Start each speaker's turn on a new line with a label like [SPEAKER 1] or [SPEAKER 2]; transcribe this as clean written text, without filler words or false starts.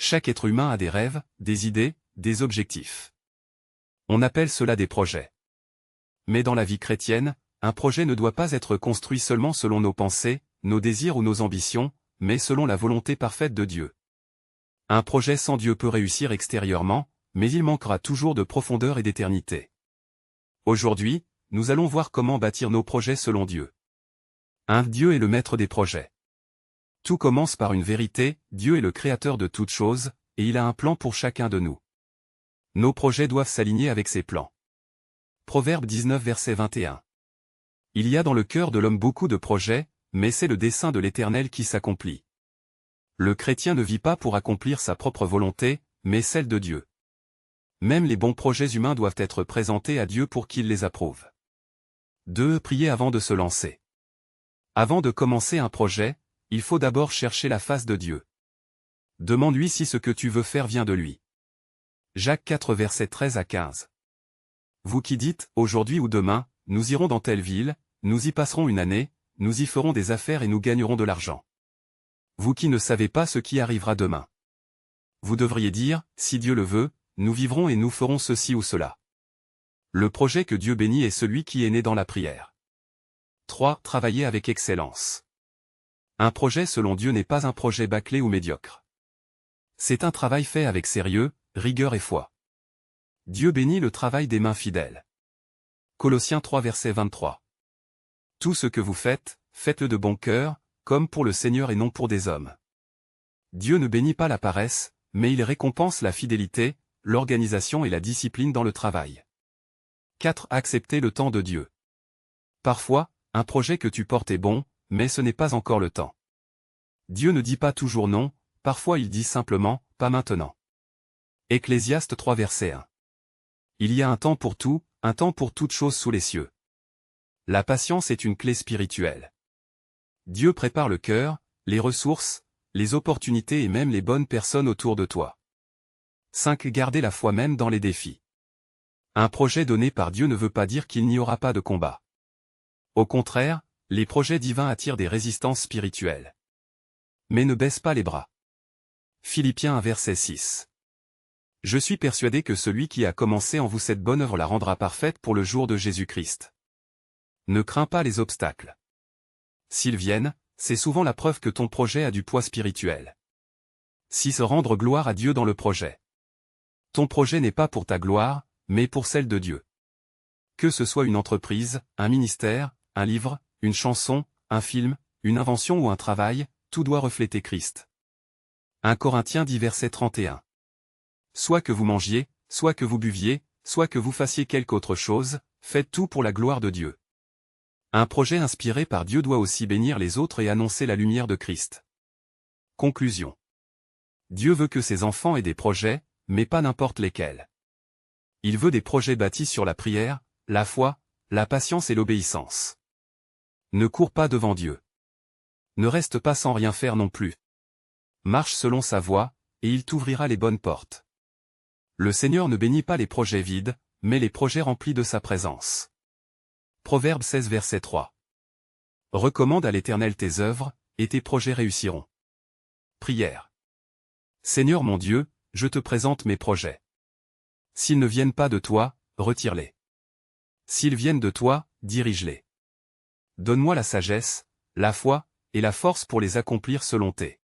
[SPEAKER 1] Chaque être humain a des rêves, des idées, des objectifs. On appelle cela des projets. Mais dans la vie chrétienne, un projet ne doit pas être construit seulement selon nos pensées, nos désirs ou nos ambitions, mais selon la volonté parfaite de Dieu. Un projet sans Dieu peut réussir extérieurement, mais il manquera toujours de profondeur et d'éternité. Aujourd'hui, nous allons voir comment bâtir nos projets selon Dieu. Dieu est le maître des projets. Tout commence par une vérité, Dieu est le créateur de toutes choses, et il a un plan pour chacun de nous. Nos projets doivent s'aligner avec ses plans. Proverbe 19 verset 21. Il y a dans le cœur de l'homme beaucoup de projets, mais c'est le dessein de l'Éternel qui s'accomplit. Le chrétien ne vit pas pour accomplir sa propre volonté, mais celle de Dieu. Même les bons projets humains doivent être présentés à Dieu pour qu'il les approuve. 2. Prier avant de se lancer. Avant de commencer un projet, il faut d'abord chercher la face de Dieu. Demande-lui si ce que tu veux faire vient de lui. Jacques 4 versets 13 à 15. Vous qui dites, aujourd'hui ou demain, nous irons dans telle ville, nous y passerons une année, nous y ferons des affaires et nous gagnerons de l'argent. Vous qui ne savez pas ce qui arrivera demain. Vous devriez dire, si Dieu le veut, nous vivrons et nous ferons ceci ou cela. Le projet que Dieu bénit est celui qui est né dans la prière. 3. Travailler avec excellence. Un projet selon Dieu n'est pas un projet bâclé ou médiocre. C'est un travail fait avec sérieux, rigueur et foi. Dieu bénit le travail des mains fidèles. Colossiens 3 verset 23. Tout ce que vous faites, faites-le de bon cœur, comme pour le Seigneur et non pour des hommes. Dieu ne bénit pas la paresse, mais il récompense la fidélité, l'organisation et la discipline dans le travail. 4. Accepter le temps de Dieu. Parfois, un projet que tu portes est bon, mais ce n'est pas encore le temps. Dieu ne dit pas toujours non, parfois il dit simplement, pas maintenant. Ecclésiaste 3 verset 1. Il y a un temps pour tout, un temps pour toute chose sous les cieux. La patience est une clé spirituelle. Dieu prépare le cœur, les ressources, les opportunités et même les bonnes personnes autour de toi. 5. Garder la foi même dans les défis. Un projet donné par Dieu ne veut pas dire qu'il n'y aura pas de combat. Au contraire, les projets divins attirent des résistances spirituelles. Mais ne baisse pas les bras. Philippiens 1 verset 6. Je suis persuadé que celui qui a commencé en vous cette bonne œuvre la rendra parfaite pour le jour de Jésus-Christ. Ne crains pas les obstacles. S'ils viennent, c'est souvent la preuve que ton projet a du poids spirituel. 6. Rendre gloire à Dieu dans le projet. Ton projet n'est pas pour ta gloire, mais pour celle de Dieu. Que ce soit une entreprise, un ministère, un livre, une chanson, un film, une invention ou un travail, tout doit refléter Christ. 1 Corinthiens 10 verset 31. Soit que vous mangiez, soit que vous buviez, soit que vous fassiez quelque autre chose, faites tout pour la gloire de Dieu. Un projet inspiré par Dieu doit aussi bénir les autres et annoncer la lumière de Christ. Conclusion. Dieu veut que ses enfants aient des projets, mais pas n'importe lesquels. Il veut des projets bâtis sur la prière, la foi, la patience et l'obéissance. Ne cours pas devant Dieu. Ne reste pas sans rien faire non plus. Marche selon sa voie, et il t'ouvrira les bonnes portes. Le Seigneur ne bénit pas les projets vides, mais les projets remplis de sa présence. Proverbe 16 verset 3. Recommande à l'Éternel tes œuvres, et tes projets réussiront. Prière. Seigneur mon Dieu, je te présente mes projets. S'ils ne viennent pas de toi, retire-les. S'ils viennent de toi, dirige-les. Donne-moi la sagesse, la foi, et la force pour les accomplir selon tes